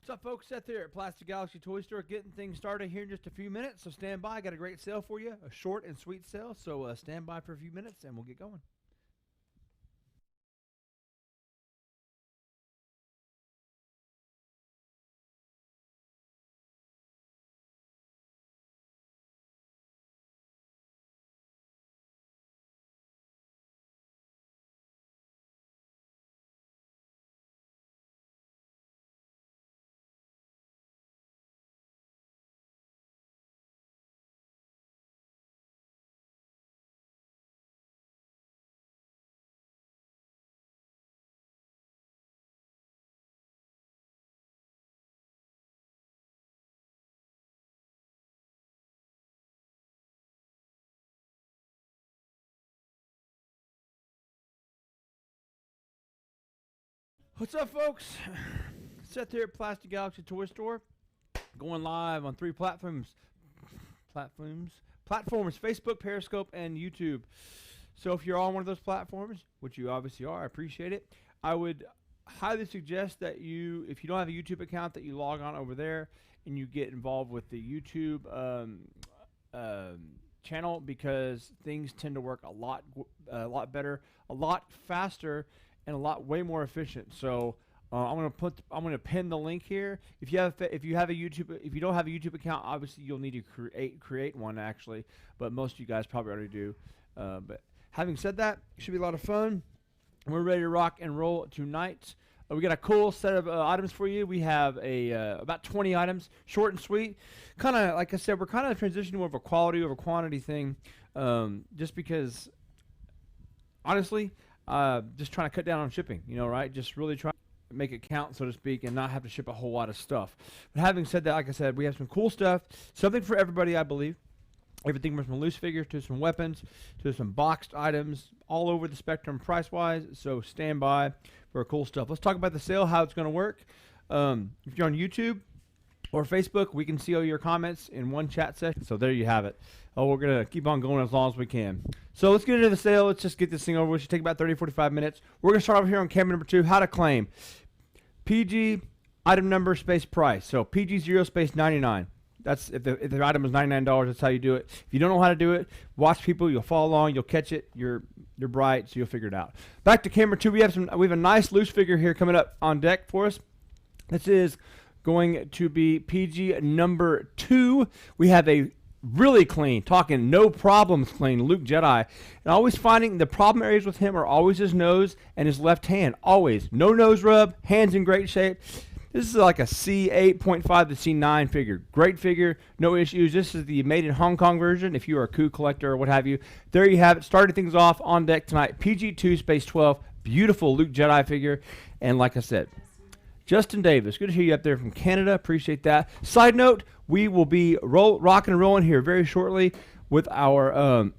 What's up, folks? Seth here at Plastic Galaxy Toy Store, getting things started here in just a few minutes. So stand by. Got a great sale for you, a short and sweet sale. So stand by for a few minutes, and we'll get going. What's up, folks? Seth here at Plastic Galaxy Toy Store, going live on 3 platforms: Facebook, Periscope, and YouTube. So if you're on one of those platforms, which you obviously are, I appreciate it. I would highly suggest that you, if you don't have a YouTube account, that you log on over there and you get involved with the YouTube channel, because things tend to work a lot better, a lot faster, and a lot way more efficient. So I'm gonna pin the link here. If you don't have a YouTube account, obviously you'll need to create one actually, but most of you guys probably already do. But having said that, it should be a lot of fun. We're ready to rock and roll tonight. We got a cool set of items for you. We have about 20 items, short and sweet. Kind of, like I said, we're kind of transitioning more of a quality over quantity thing, just because, honestly, just trying to cut down on shipping, right? Just really trying to make it count, so to speak, and not have to ship a whole lot of stuff. But having said that, like I said, we have some cool stuff, something for everybody, I believe. Everything from loose figures to some weapons to some boxed items, all over the spectrum price-wise. So stand by for cool stuff. Let's talk about the sale, how it's going to work. If you're on YouTube or Facebook, we can see all your comments in one chat session. So there you have it. We're going to keep on going as long as we can. So let's get into the sale. Let's just get this thing over. It should take about 30, 45 minutes. We're going to start over here on camera number 2, how to claim. PG, item number, space price. So PG 0 space 99. That's if the item is $99, that's how you do it. If you don't know how to do it, watch people. You'll follow along. You'll catch it. You're bright, so you'll figure it out. Back to camera 2, we have a nice loose figure here coming up on deck for us. This is going to be PG number 2. We have a really clean, talking no problems clean Luke Jedi, and always finding the problem areas with him are always his nose and his left hand. Always no nose rub, hands in great shape. This is like a C8.5 to C9 figure. Great figure, no issues. This is the made in Hong Kong version if you are a coup collector or what have you. There you have it. Started things off on deck tonight. PG2 space 12. Beautiful Luke Jedi figure. And like I said, Justin Davis, good to hear you up there from Canada. Appreciate that. Side note, we will be rocking and rolling here very shortly with our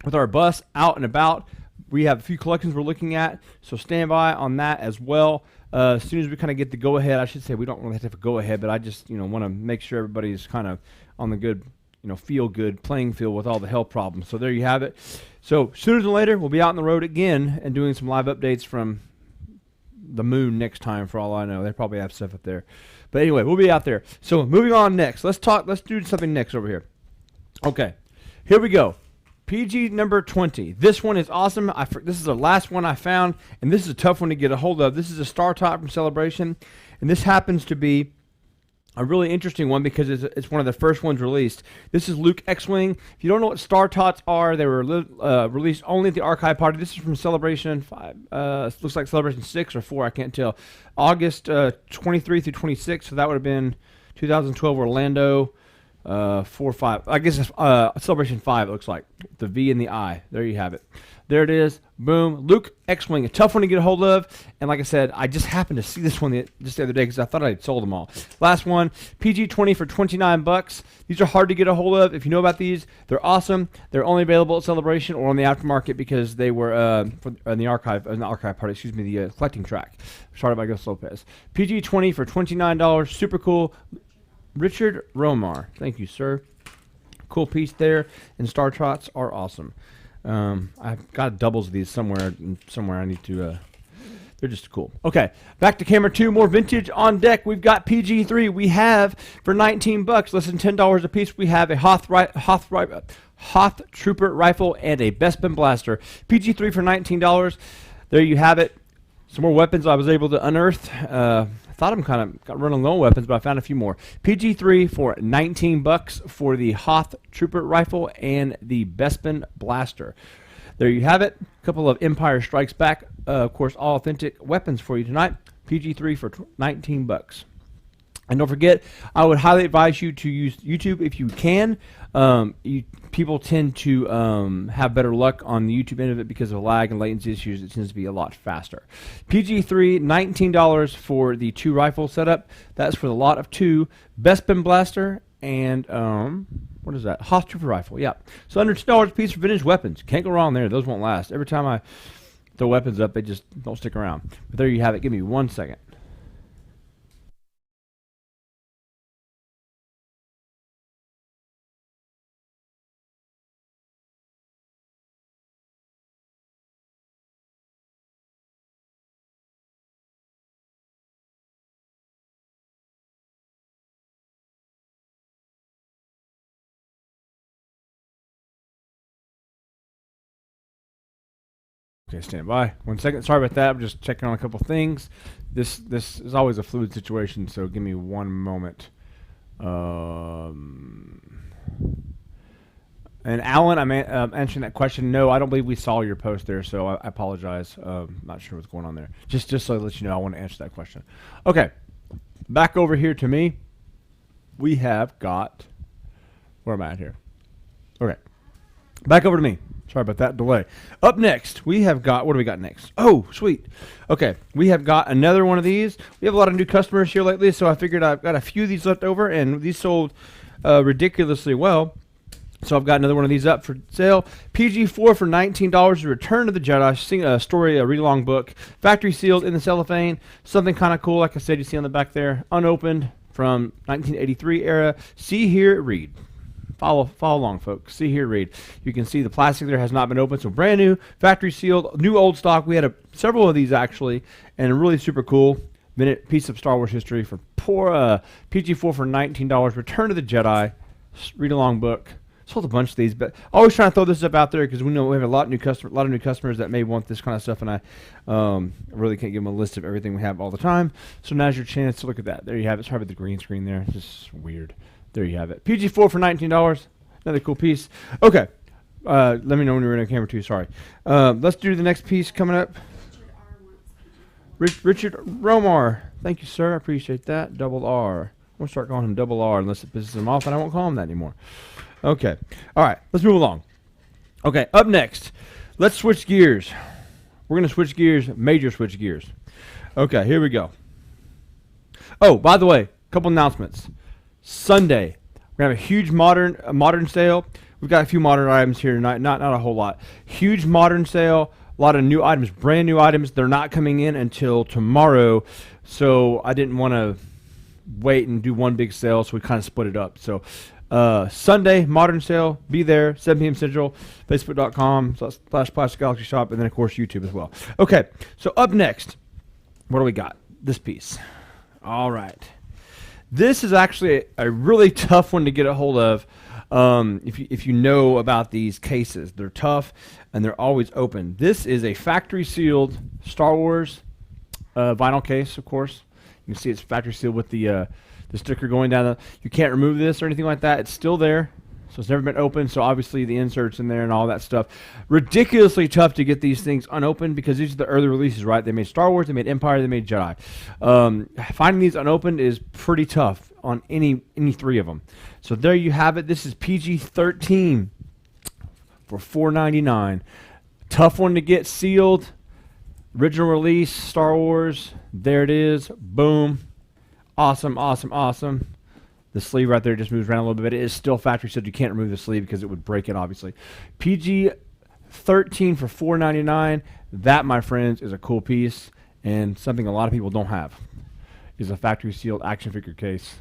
with our bus out and about. We have a few collections we're looking at, so stand by on that as well. As soon as we kind of get the go-ahead, I should say we don't really have to have a go-ahead, but I just want to make sure everybody's kind of on the good, feel-good playing field with all the health problems. So there you have it. So sooner than later, we'll be out on the road again and doing some live updates from the moon next time, for all I know. They probably have stuff up there. But anyway, we'll be out there. So moving on next. Let's do something next over here. Okay, here we go. PG number 20. This one is awesome. This is the last one I found, and this is a tough one to get a hold of. This is a Star Tot from Celebration, and this happens to be a really interesting one because it's one of the first ones released. This is Luke X-Wing. If you don't know what Star Tots are, they were released only at the archive party. This is from Celebration 5. Looks like Celebration 6 or 4, I can't tell. August 23 through 26, so that would have been 2012 Orlando. 4 or 5. I guess it's Celebration 5, it looks like. The V and the I. There you have it. There it is. Boom. Luke X-Wing. A tough one to get a hold of. And like I said, I just happened to see this one just the other day because I thought I'd sold them all. Last one. PG-20 for $29. These are hard to get a hold of. If you know about these, they're awesome. They're only available at Celebration or on the aftermarket because they were in the archive party, the collecting track. Started by Gus Lopez. PG-20 for $29. Super cool. Richard Romar, thank you, sir. Cool piece there, and Star Tots are awesome. I've got doubles of these somewhere I need to They're just cool. Okay, back to camera 2, more vintage on deck. We've got PG3. We have for $19, less than $10 a piece. We have a Hoth Trooper rifle and a Bespin blaster. PG3 for $19. There you have it. Some more weapons I was able to unearth. I thought I'm kind of got running low on weapons, but I found a few more. PG3 for $19 for the Hoth Trooper rifle and the Bespin blaster. There you have it. A couple of Empire Strikes Back, of course, all authentic weapons for you tonight. PG3 for $19. And don't forget, I would highly advise you to use YouTube if you can. People tend to have better luck on the YouTube end of it because of lag and latency issues. It tends to be a lot faster. PG3, $19 for the 2 rifle setup. That's for the lot of 2. Bespin blaster and what is that? Hoth Trooper rifle. Yeah. So under $2 a piece for vintage weapons. Can't go wrong there. Those won't last. Every time I throw weapons up, they just don't stick around. But there you have it. Give me 1 second. Okay, stand by. 1 second. Sorry about that. I'm just checking on a couple things. This is always a fluid situation, so give me 1 moment. And Alan, I'm answering that question. No, I don't believe we saw your post there, so I apologize. Not sure what's going on there. Just so I let you know, I want to answer that question. Okay, back over here to me. We have got, where am I at here? Okay, back over to me. Sorry about that delay. Up next, we have got, what do we got next? Oh, sweet. Okay, we have got another one of these. We have a lot of new customers here lately, so I figured I've got a few of these left over, and these sold ridiculously well. So I've got another one of these up for sale. PG4 for $19. Return to the Jedi. Story, a read-along book. Factory sealed in the cellophane. Something kind of cool, like I said, you see on the back there. Unopened from 1983 era. See, hear, read. Follow along, folks. See, here, read. You can see the plastic there has not been opened, so brand new, factory sealed, new old stock. We had several of these actually, and really super cool. Minute piece of Star Wars history for poor PG4 for $19. Return to the Jedi. Read along book. Sold a bunch of these, but always trying to throw this up out there because we know we have a lot of new customers that may want this kind of stuff, and I really can't give them a list of everything we have all the time. So now's your chance to look at that. There you have it. Sorry about the green screen there. It's just weird. There you have it. PG4 for $19. Another cool piece. Okay. Let me know when you're in camera 2. Sorry. Let's do the next piece coming up. Richard Romar. Thank you, sir. I appreciate that. Double R. I'm going to start calling him Double R unless it pisses him off, and I won't call him that anymore. Okay. All right. Let's move along. Okay. Up next, let's switch gears. We're going to switch gears, major switch gears. Okay. Here we go. Oh, by the way, a couple announcements. Sunday, we're going to have a huge modern sale. We've got a few modern items here tonight, not a whole lot. Huge modern sale, a lot of new items, brand new items. They're not coming in until tomorrow, so I didn't want to wait and do one big sale, so we kind of split it up. So Sunday, modern sale, be there, 7 p.m. Central, facebook.com/Plastic Galaxy Shop, and then, of course, YouTube as well. Okay, so up next, what do we got? This piece. All right. This is actually a really tough one to get a hold of if you know about these cases. They're tough, and they're always open. This is a factory sealed Star Wars vinyl case, of course. You can see it's factory sealed with the sticker going down. You can't remove this or anything like that. It's still there. So it's never been opened, so obviously the inserts in there and all that stuff. Ridiculously tough to get these things unopened because these are the early releases, right? They made Star Wars, they made Empire, they made Jedi. Finding these unopened is pretty tough on any 3 of them. So there you have it. This is PG-13 for $4.99. Tough one to get sealed. Original release, Star Wars. There it is. Boom. Awesome, awesome, awesome. The sleeve right there just moves around a little bit. It is still factory sealed. You can't remove the sleeve because it would break it, obviously. PG-13 for $4.99. That, my friends, is a cool piece and something a lot of people don't have. Is a factory sealed action figure case.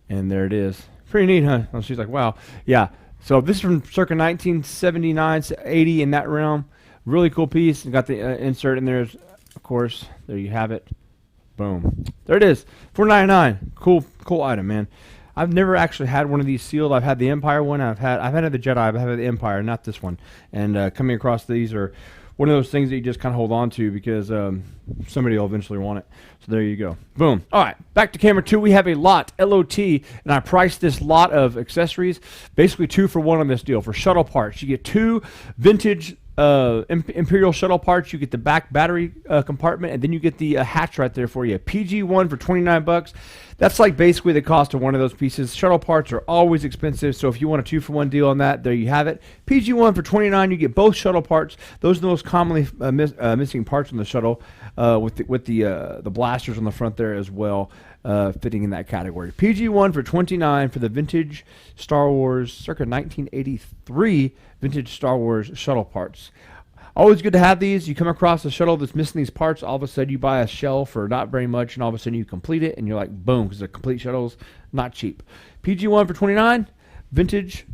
And there it is. Pretty neat, huh? Oh, she's like, wow. Yeah. So this is from circa 1979 to 80 in that realm. Really cool piece. You got the insert in there, of course, there you have it. Boom. There it is. $4.99. Cool item, man. I've never actually had one of these sealed. I've had the Empire one. I've had the Jedi. I've had the Empire, not this one. And coming across these are one of those things that you just kind of hold on to because somebody will eventually want it. So there you go. Boom. All right, back to camera 2. We have a lot, LOT, and I priced this lot of accessories, basically 2 for 1 on this deal. For shuttle parts, you get 2 vintage Imperial shuttle parts. You get the back battery compartment, and then you get the hatch right there for you. PG1 for $29. That's like basically the cost of one of those pieces. Shuttle parts are always expensive, so if you want a 2 for 1 deal on that, there you have it. PG1 for $29. You get both shuttle parts. Those are the most commonly missing parts on the shuttle, with the blasters on the front there as well, fitting in that category. PG1 for $29 for the vintage Star Wars circa 1983 vintage Star Wars shuttle parts. Always good to have these. You come across a shuttle that's missing these parts, all of a sudden you buy a shell for not very much, and all of a sudden you complete it, and you're like, boom, because the complete shuttle's not cheap. PG1 for $29, vintage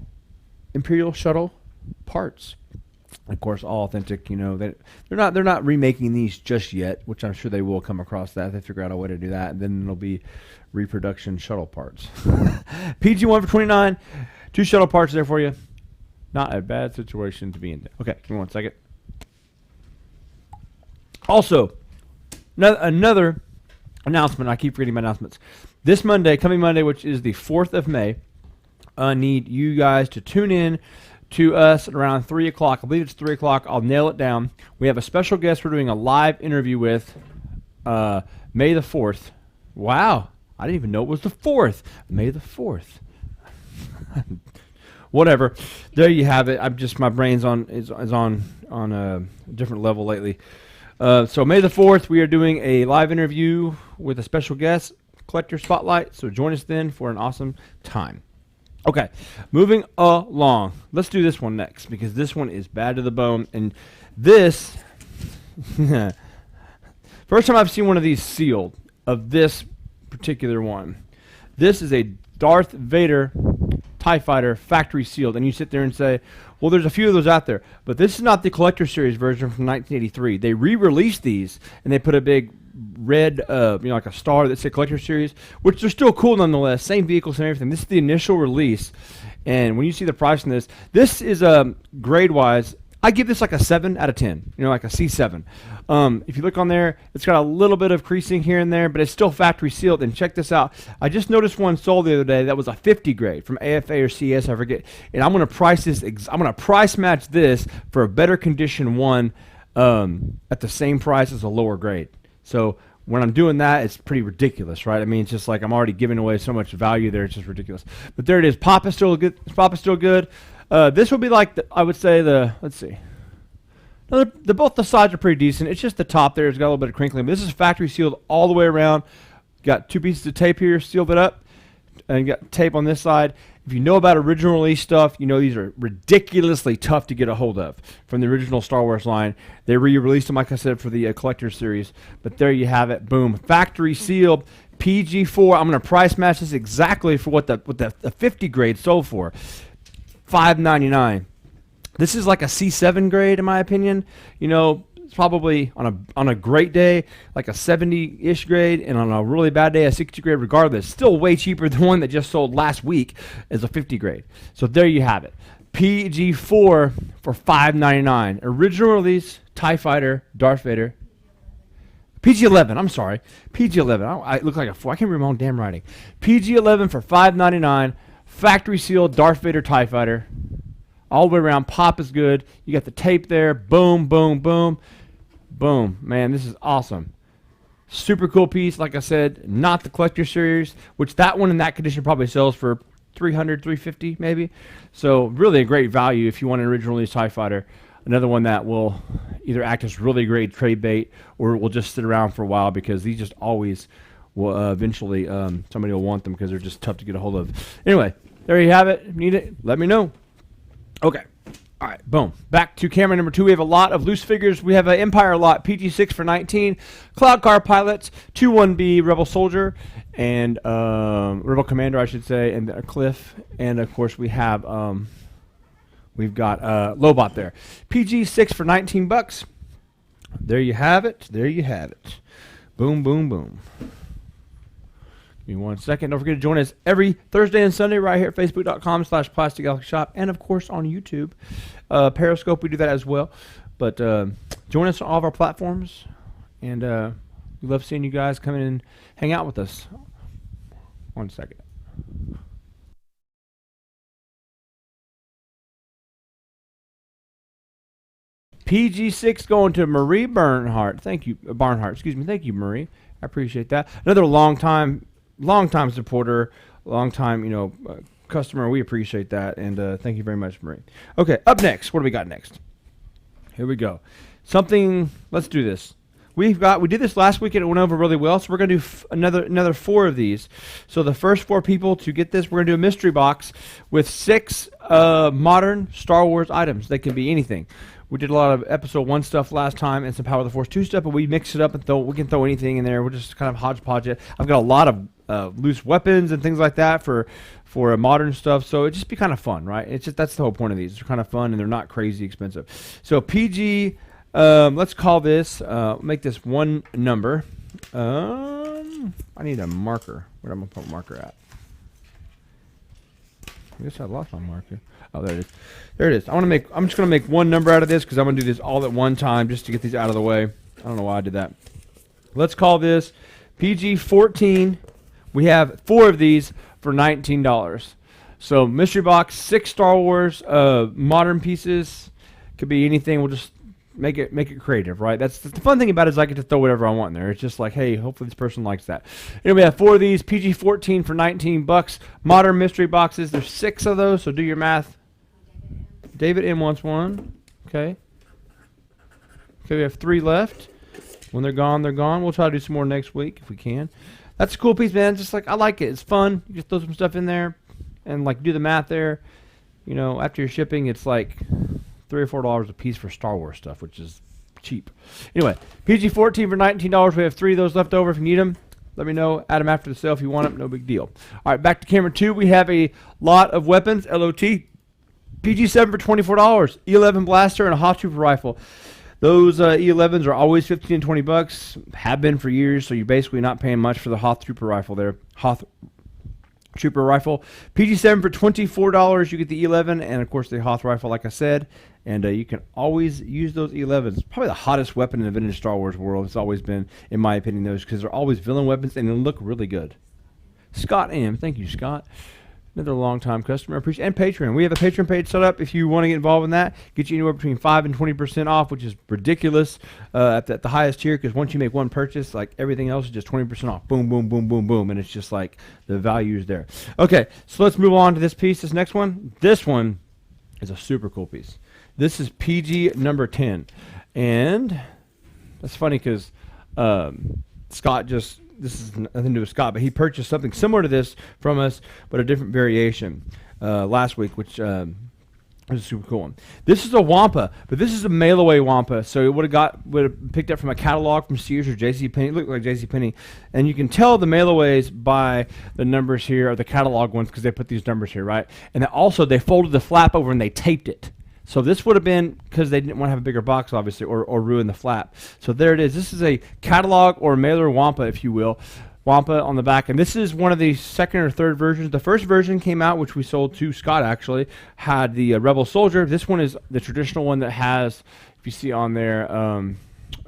Imperial shuttle parts. Of course, all authentic. You know, they're not remaking these just yet, which I'm sure they will come across that. They figure out a way to do that, and then it'll be reproduction shuttle parts. PG1 for $29, 2 shuttle parts there for you. Not a bad situation to be in. Okay, give me 1 second. Also, another announcement. I keep reading my announcements. This Monday, coming Monday, which is the 4th of May, I need you guys to tune in to us at around 3 o'clock. I believe it's 3 o'clock. I'll nail it down. We have a special guest we're doing a live interview with May the 4th. Wow. I didn't even know it was the 4th. May the 4th. Whatever. There you have it. My brain's is on a different level lately. So May the 4th, we are doing a live interview with a special guest, Collector Spotlight. So join us then for an awesome time. Okay, moving along. Let's do this one next because this one is bad to the bone. And this, first time I've seen one of these sealed, of this particular one. This is a Darth Vader TIE Fighter factory sealed. And you sit there and say, well, there's a few of those out there. But this is not the Collector Series version from 1983. They re-released these, and they put a big red, like a star that said Collector Series, which are still cool nonetheless. Same vehicles and everything. This is the initial release, and when you see the price on this is grade-wise, I give this like a 7 out of 10. Like a C7. If you look on there, it's got a little bit of creasing here and there, but it's still factory sealed. And check this out. I just noticed one sold the other day that was a 50 grade from AFA or CS, I forget. And I'm going to price this. I'm going to price match this for a better condition one at the same price as a lower grade. So when I'm doing that, it's pretty ridiculous, right? I mean, it's just like I'm already giving away so much value there. It's just ridiculous. But there it is. Pop is still good. Pop is still good. This would be like I would say let's see. No, both the sides are pretty decent. It's just the top there has got a little bit of crinkling. But this is factory sealed all the way around. Got 2 pieces of tape here, sealed it up, and got tape on this side. If you know about original release stuff, you know these are ridiculously tough to get a hold of from the original Star Wars line. They re-released them, like I said, for the Collector Series. But there you have it. Boom. Factory sealed. PG4. I'm going to price match this exactly for what the 50 grade sold for. $5.99. This is like a C7 grade, in my opinion. It's probably on a great day, like a 70-ish grade, and on a really bad day, a 60 grade regardless. Still way cheaper than one that just sold last week as a 50 grade. So there you have it. PG4 for $5.99. Original release, TIE Fighter, Darth Vader. PG-11, I'm sorry. PG-11. I look like a 4. I can't read my own damn writing. PG-11 for $5.99. Factory sealed Darth Vader TIE Fighter. All the way around. Pop is good. You got the tape there. Boom, boom, boom. Boom. Man, this is awesome. Super cool piece. Like I said, not the Collector Series, which that one in that condition probably sells for $300, $350 maybe. So really a great value if you want an original release TIE Fighter. Another one that will either act as really great trade bait or will just sit around for a while because these just always will eventually somebody will want them because they're just tough to get a hold of. Anyway, there you have it. If you need it, let me know. Okay. All right, boom. Back to camera number 2. We have a lot of loose figures. We have an Empire lot, PG6 for $19, Cloud Car Pilots, 2-1B Rebel Soldier, and Rebel Commander, I should say, and Cliff. And, of course, we've got Lobot there. PG6 for $19. There you have it. There you have it. Boom, boom, boom. Give me 1 second. Don't forget to join us every Thursday and Sunday right here at facebook.com/Plastic Galaxy Shop, and of course on YouTube. Periscope, we do that as well. But join us on all of our platforms, and we love seeing you guys come in and hang out with us. 1 second. PG6 going to Marie Barnhart. Thank you, Barnhart. Excuse me. Thank you, Marie. I appreciate that. Another long time supporter, long time customer. We appreciate that, and thank you very much, Marie. Okay, up next. What do we got next? Here we go. Something. Let's do this. We did this last week and it went over really well, so we're gonna do another 4 of these. So the first 4 people to get this, we're gonna do a mystery box with 6 modern Star Wars items. They can be anything. We did a lot of episode 1 stuff last time and some Power of the Force 2 stuff, but we mix it up and we can throw anything in there. We'll just kind of hodgepodge it. I've got a lot of loose weapons and things like that for modern stuff, so it'd just be kind of fun, right? It's just, that's the whole point of these. They're kind of fun and they're not crazy expensive. So PG, let's call this, make this 1 number. I need a marker. Where am I gonna put a marker at? I guess I lost my marker. Oh, there it is. There it is. I'm just gonna make 1 number out of this because I'm gonna do this all at one time just to get these out of the way. I don't know why I did that. Let's call this PG-14. We have 4 of these for $19. So mystery box, 6 Star Wars modern pieces. Could be anything. We'll just make it creative, right? That's the fun thing about it, is I get to throw whatever I want in there. It's just like, hey, hopefully this person likes that. Anyway, we have 4 of these, PG-14 for $19. Modern mystery boxes. There's 6 of those, so do your math. David M wants 1. Okay. Okay, we have 3 left. When they're gone, they're gone. We'll try to do some more next week if we can. That's a cool piece, man. Just like, I like it. It's fun. You just throw some stuff in there and like do the math there. After your shipping, it's like $3 or $4 a piece for Star Wars stuff, which is cheap. Anyway, PG-14 for $19. We have 3 of those left over. If you need them, let me know. Add them after the sale if you want them. No big deal. All right, back to camera 2. We have a lot of weapons. LOT. PG-7 for $24. E11 blaster and a Hoth Trooper rifle. Those E11s are always $15 and $20. Have been for years, so you're basically not paying much for the Hoth Trooper rifle there. Hoth Trooper rifle. PG-7 for $24. You get the E11 and, of course, the Hoth rifle, like I said. And you can always use those E11s. Probably the hottest weapon in the vintage Star Wars world. It's always been, in my opinion, those, because they're always villain weapons and they look really good. Scott M. Thank you, Scott. Another long-time customer. Appreciate, and Patreon. We have a Patreon page set up if you want to get involved in that. Get you anywhere between 5 and 20% off, which is ridiculous at the highest tier, because once you make 1 purchase, like everything else is just 20% off. Boom, boom, boom, boom, boom. And it's just like the value is there. Okay, so let's move on to this piece, this next one. This one is a super cool piece. This is PG number 10. And that's funny because Scott just... This is nothing to do with Scott, but he purchased something similar to this from us, but a different variation last week, which was a super cool one. This is a Wampa, but this is a mail-away Wampa, so it would have picked up from a catalog from Sears or JCPenney. It looked like JCPenney, and you can tell the mail-aways by the numbers here, or the catalog ones, because they put these numbers here, right? And then also they folded the flap over and they taped it. So this would have been because they didn't want to have a bigger box, obviously, or ruin the flap. So there it is. This is a catalog or mailer Wampa, if you will. Wampa on the back. And this is one of the 2nd or 3rd versions. The first version came out, which we sold to Scott, actually, had the Rebel Soldier. This one is the traditional one that has, if you see on there,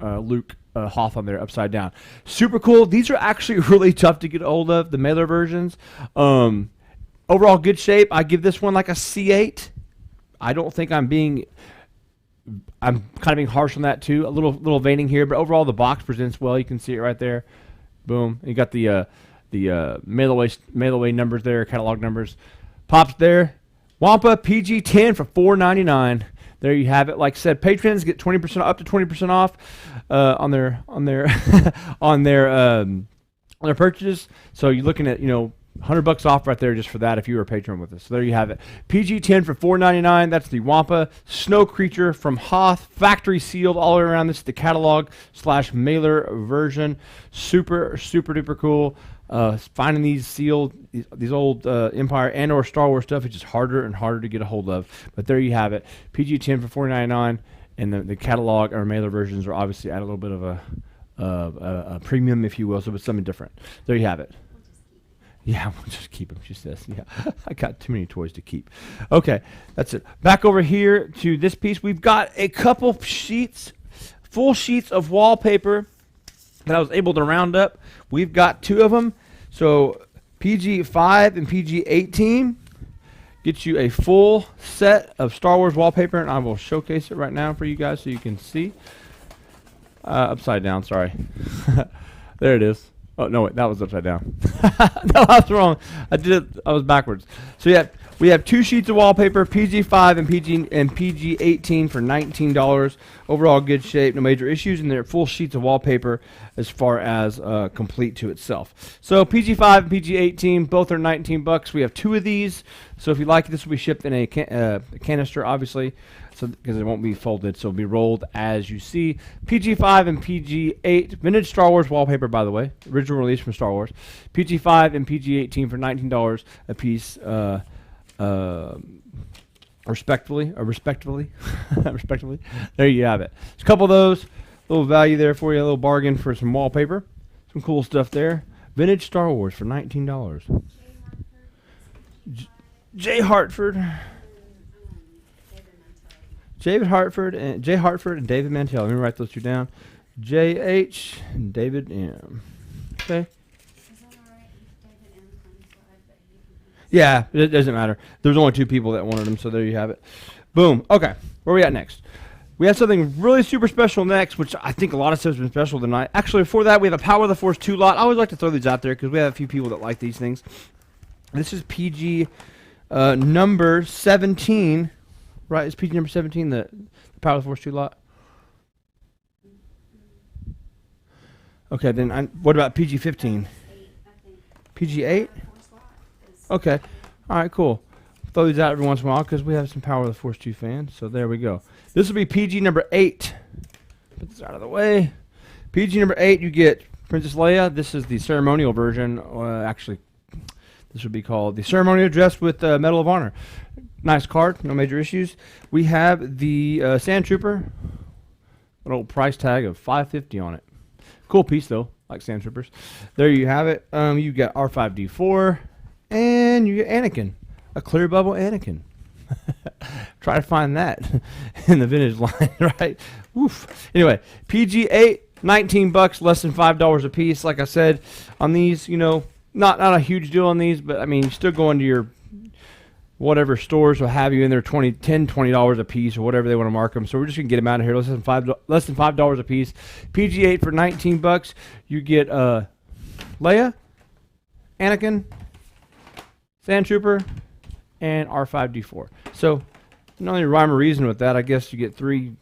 Luke Hoth on there, upside down. Super cool. These are actually really tough to get a hold of, the mailer versions. Overall, good shape. I give this one like a C8. I don't think I'm kind of being harsh on that too. A little veining here, but overall the box presents well. You can see it right there. Boom. You got the mail away numbers there, catalog numbers. Pops there. Wampa PG-10 for $4.99. There you have it. Like I said, patrons get 20% up to 20% off on their on their purchases. So you're looking at $100 off right there just for that if you were a patron with us. So there you have it. PG-10 for $4.99. That's the Wampa Snow Creature from Hoth, factory sealed all the way around. This is the catalog / mailer version. Super, super duper cool. Finding these sealed, these old Empire and or Star Wars stuff is just harder and harder to get a hold of. But there you have it. PG-10 for $4.99. and the catalog or mailer versions are obviously at a little bit of a premium, if you will, so it's something different. There you have it. Yeah, we'll just keep them, she says. Yeah, I got too many toys to keep. Okay, that's it. Back over here to this piece. We've got a couple sheets, full sheets of wallpaper that I was able to round up. We've got 2 of them. So PG-5 and PG-18 gets you a full set of Star Wars wallpaper, and I will showcase it right now for you guys so you can see. Upside down, sorry. There it is. Oh, no, wait, that was upside down. No, I was wrong. I was backwards. So yeah, we have 2 sheets of wallpaper, PG-5 and PG-18 for $19. Overall good shape, no major issues, and they're full sheets of wallpaper as far as complete to itself. So PG-5 and PG-18, both are $19. We have 2 of these. So if you like, this will be shipped in a canister, obviously, so because it won't be folded, so it'll be rolled as you see. PG-5 and PG-8, vintage Star Wars wallpaper, by the way, original release from Star Wars. PG-5 and PG-18 for $19 a piece, respectively. Respectively. There you have it. There's a couple of those, little value there for you, a little bargain for some wallpaper, some cool stuff there. Vintage Star Wars for $19. Jay Hartford. Jay Hartford and David Mantell. Let me write those 2 down. J.H. and David M. Okay. Is that all right if David M comes by, but he can... Yeah, it doesn't matter. There's only 2 people that wanted them, so there you have it. Boom. Okay, where are we at next? We have something really super special next, which I think a lot of stuff has been special tonight. Actually, before that, we have a Power of the Force 2 lot. I always like to throw these out there because we have a few people that like these things. This is PG number 17. Right, is PG number 17 the Power of the Force 2 lot? Okay, then what about PG 15? PG 8? Okay, all right, cool. Throw these out every once in a while because we have some Power of the Force 2 fans. So there we go. This will be PG number 8. Put this out of the way. PG number 8, you get Princess Leia. This is the ceremonial version. Actually, this would be called the ceremonial dress with Medal of Honor. Nice card, no major issues. We have the Sand Trooper, an old price tag of $5.50 on it. Cool piece though, like Sand Troopers. There you have it. You got R5D4, and you get Anakin, a clear bubble Anakin. Try to find that in the vintage line, right? Oof. Anyway, PG-8, $19, less than $5 a piece. Like I said, on these, not a huge deal on these, but I mean, you still go into your whatever stores will have you in there $20 a piece or whatever they want to mark them. So we're just gonna get them out of here. Less than $5 a piece. PG-8 for $19. You get Leia, Anakin, Sand Trooper, and R5D4. So not only rhyme or reason with that, I guess you get three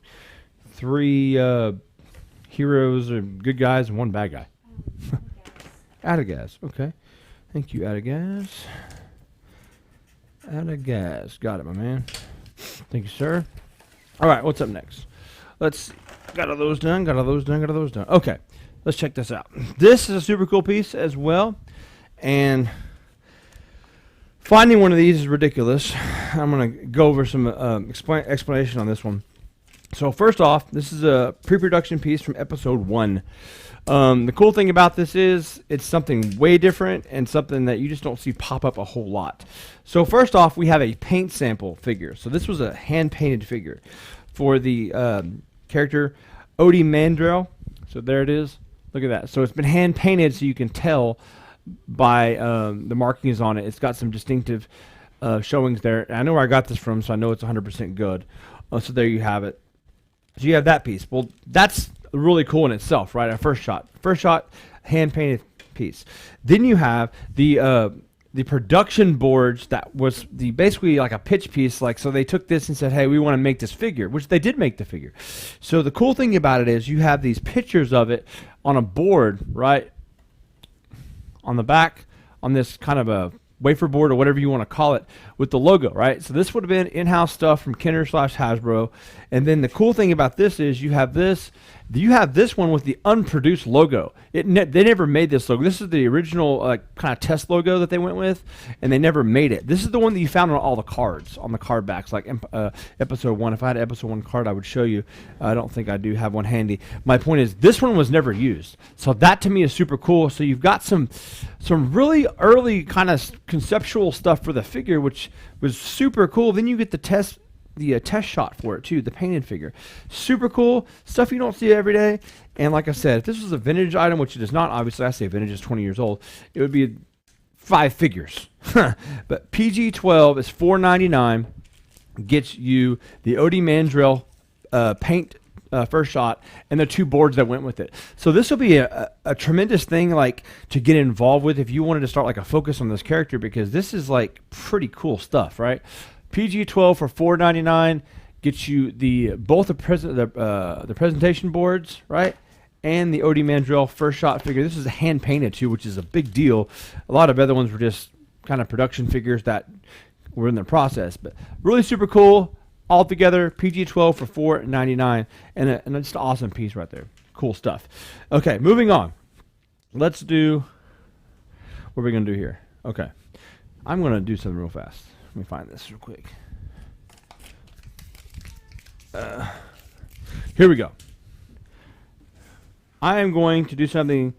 heroes or good guys and 1 bad guy. Adagaz. Okay. Thank you, Adagaz. Adagaz. Got it, my man. Thank you, sir. All right, what's up next? Let's see. Got all those done. Okay, let's check this out. This is a super cool piece as well. And finding one of these is ridiculous. I'm going to go over some explanation on this one. So first off, this is a pre-production piece from episode 1. The cool thing about this is it's something way different and something that you just don't see pop up a whole lot. So first off, we have a paint sample figure. So this was a hand-painted figure for the character Odie Mandrell. So there it is. Look at that. So it's been hand-painted so you can tell by the markings on it. It's got some distinctive showings there. And I know where I got this from, so I know it's 100% good. So there you have it. So you have that piece. Well, that's really cool in itself, right? A first shot, hand-painted piece. Then you have the production boards that was basically like a pitch piece. Like, so they took this and said, hey, we want to make this figure, which they did make the figure. So the cool thing about it is you have these pictures of it on a board, right? On the back, on this kind of a wafer board or whatever you want to call it with the logo, right? So this would have been in-house stuff from Kenner/Hasbro. And then the cool thing about this is you have this one with the unproduced logo. They never made this logo. This is the original kind of test logo that they went with, and they never made it. This is the one that you found on all the cards, on the card backs, like episode 1. If I had an episode 1 card, I would show you. I don't think I do have one handy. My point is, this one was never used. So that to me is super cool. So you've got some really early kind of conceptual stuff for the figure, which was super cool. Then you get the test shot for it too, the painted figure. Super cool stuff you don't see every day. And like I said, if this was a vintage item, which it is not, obviously I say vintage is 20 years old, it would be 5 figures. But PG-12 is $4.99, gets you the Odie Mandrell paint first shot and the 2 boards that went with it. So this will be a tremendous thing like to get involved with if you wanted to start like a focus on this character, because this is like pretty cool stuff, right? PG-12 for $4.99 gets you both the presentation boards, right, and the Odie Mandrell first shot figure. This is hand painted too, which is a big deal. A lot of other ones were just kind of production figures that were in the process, but really super cool. All together, PG-12 for $4.99, and it's an awesome piece right there. Cool stuff. Okay, moving on. Let's do. What are we gonna do here? Okay, I'm gonna do something real fast. Let me find this real quick. Here we go. I am going to do something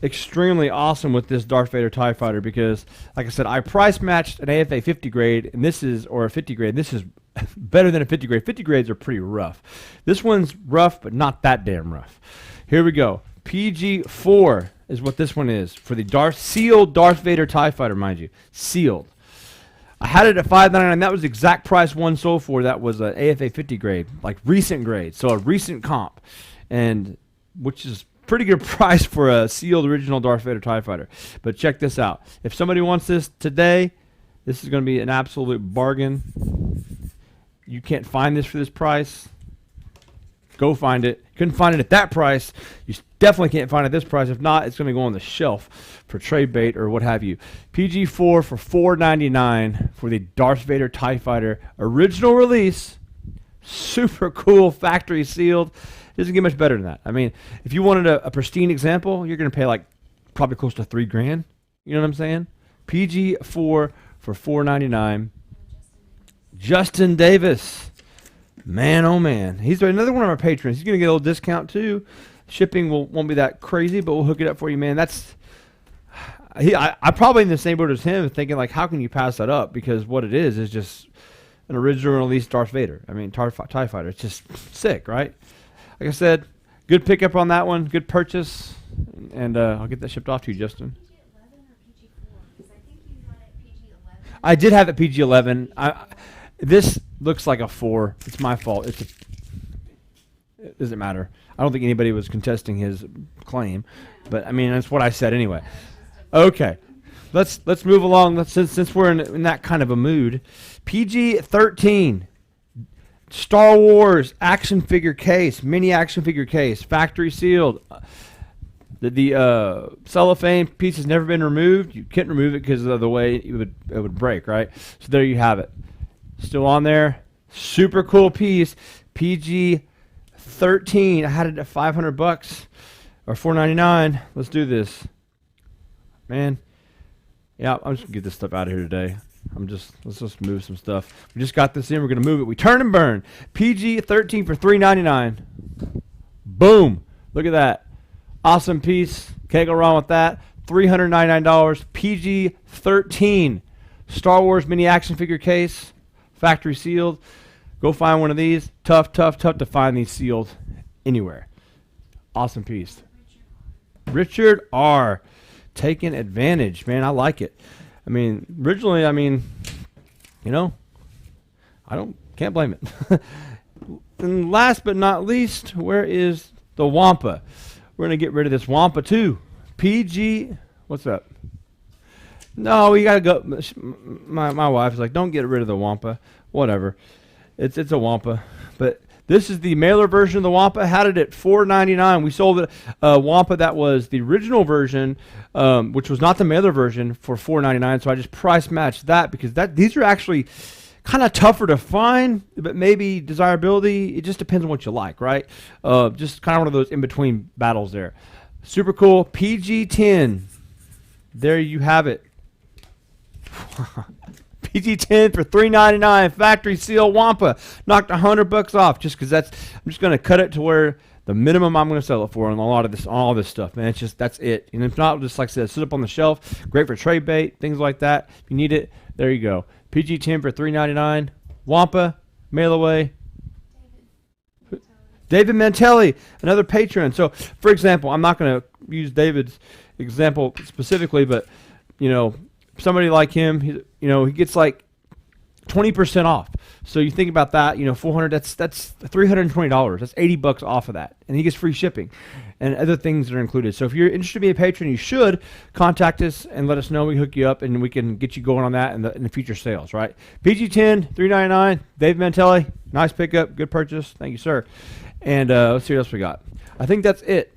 extremely awesome with this Darth Vader TIE Fighter because, like I said, I price matched an AFA 50 grade, and this is, or a 50 grade, this is better than a 50 grade. 50 grades are pretty rough. This one's rough, but not that damn rough. Here we go. PG-4 is what this one is for the sealed Darth Vader TIE Fighter, mind you. Sealed. I had it at $5.99. That was the exact price one sold for. That was an AFA 50 grade, like recent grade, so a recent comp, and which is pretty good price for a sealed original Darth Vader TIE Fighter. But check this out. If somebody wants this today, this is going to be an absolute bargain. You can't find this for this price. Go find it. Couldn't find it at that price. You definitely can't find it at this price. If not, it's going to go on the shelf for trade bait or what have you. PG-4 for $4.99 for the Darth Vader TIE Fighter original release. Super cool, factory sealed. Doesn't get much better than that. I mean, if you wanted a pristine example, you're going to pay like probably close to $3,000. You know what I'm saying? PG-4 for $4.99. Justin Davis. Man, oh man. He's another one of our patrons. He's going to get a little discount too. Shipping won't be that crazy, but we'll hook it up for you, man. I probably in the same boat as him, thinking like, how can you pass that up? Because what it is just an original release Darth Vader. I mean, TIE Fighter. It's just sick, right? Like I said, good pickup on that one. Good purchase. And I'll get that shipped off to you, Justin. PG-11 or PG-4? Because I think you got it PG-11. I did have it PG-11. This looks like a 4. It's my fault. It doesn't matter. I don't think anybody was contesting his claim, but I mean that's what I said anyway. Okay, let's move along. Since we're in that kind of a mood, PG-13, Star Wars action figure case, mini action figure case, factory sealed. The cellophane piece has never been removed. You can't remove it because of the way it would break, right? So there you have it. Still on there. Super cool piece. PG-13. I had it at $500 or $4.99. Let's do this, man. Yeah, I'm just gonna get this stuff out of here today. Let's just move some stuff. We just got this in. We're gonna move it. We turn and burn. PG-13 for $3.99. Boom. Look at that. Awesome piece. Can't go wrong with that. $399. PG-13. Star Wars mini action figure case. Factory sealed. Go find one of these. Tough to find these sealed anywhere. Awesome piece. Richard R. Taking advantage. Man, I like it. I mean, originally, can't blame it. And last but not least, where is the Wampa? We're going to get rid of this Wampa too. PG, what's up? No, we got to go. My wife is like, don't get rid of the Wampa. Whatever. It's a Wampa. But This is the mailer version of the Wampa. Had it at $4.99. We sold it Wampa that was the original version, which was not the mailer version, for $4.99. So I just price matched that because these are actually kind of tougher to find, but maybe desirability. It just depends on what you like, right? Just kind of one of those in between battles there. Super cool. PG-10. There you have it. PG-10 for $3.99, factory seal Wampa. Knocked $100 off just because I'm just gonna cut it to where the minimum I'm gonna sell it for on all this stuff, man. It's just that's it. And if not, just like I said, sit up on the shelf. Great for trade bait, things like that. If you need it, there you go. PG-10 for $3.99. Wampa, mail away. David Mantelli, another patron. So, for example, I'm not going to use David's example specifically, but somebody like him, he gets like 20% off. So you think about that, $400. That's $320. That's $80 off of that, and he gets free shipping, and other things that are included. So if you're interested in being a patron, you should contact us and let us know. We hook you up, and we can get you going on that in the future sales. Right? PG-10, $3.99. Dave Mantelli, nice pickup, good purchase. Thank you, sir. And let's see what else we got. I think that's it.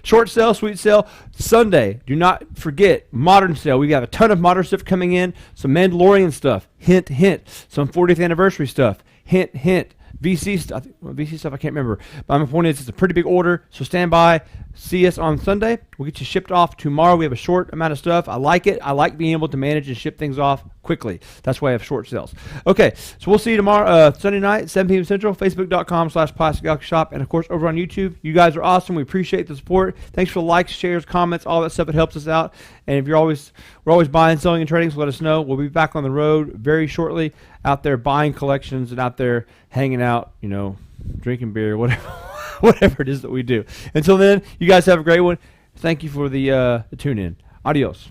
Short sale, sweet sale, Sunday. Do not forget, modern sale. We got a ton of modern stuff coming in. Some Mandalorian stuff. Hint, hint. Some 40th anniversary stuff. Hint, hint. VC stuff. VC stuff I can't remember. But my point is it's a pretty big order. So stand by. See us on Sunday. We'll get you shipped off tomorrow. We have a short amount of stuff. I like it. I like being able to manage and ship things off quickly. That's why I have short sales. Okay, so we'll see you tomorrow, Sunday night, 7 p.m. Central, Facebook.com/Plastic Galaxy Shop, and of course over on YouTube. You guys are awesome. We appreciate the support. Thanks for the likes, shares, comments, all that stuff. It helps us out. And if we're always buying, selling, and trading, so let us know. We'll be back on the road very shortly, out there buying collections and out there hanging out, drinking beer, whatever. Whatever it is that we do. Until then, you guys have a great one. Thank you for the tune in. Adios.